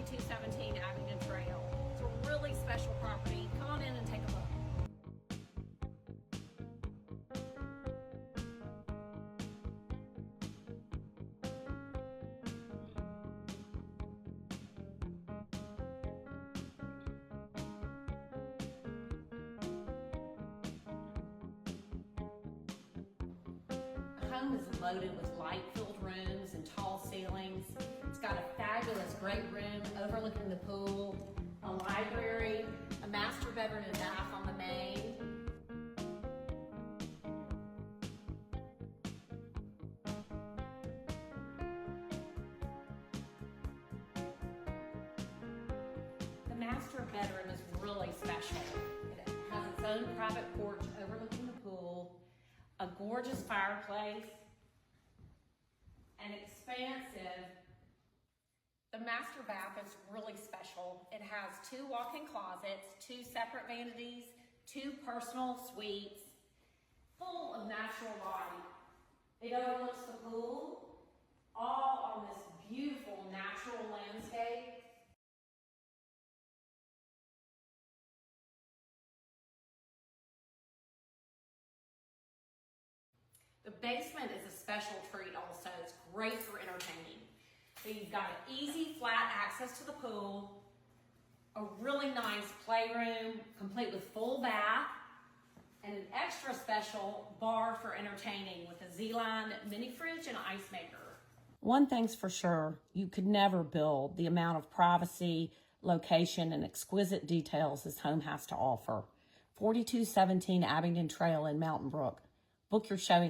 4217 Abingdon Trail. It's a really special property. Come on in and take a look. The home is loaded with light-filled rooms and tall ceilings. It's got a fabulous great room overlooking the pool, a library, a master bedroom and bath on the main. The master bedroom is really special. It has its own private porch overlooking the pool, a gorgeous fireplace, and expansive. The master bath is really special. It has 2 walk-in closets, 2 separate vanities, 2 personal suites, full of natural light. It overlooks the pool, all on this beautiful natural landscape. The basement is a special treat also. It's great for entertaining. So you've got an easy, flat access to the pool, a really nice playroom, complete with full bath, and an extra special bar for entertaining with a Z-Line mini fridge and ice maker. One thing's for sure, you could never build the amount of privacy, location, and exquisite details this home has to offer. 4217 Abingdon Trail in Mountain Brook. Book your showing.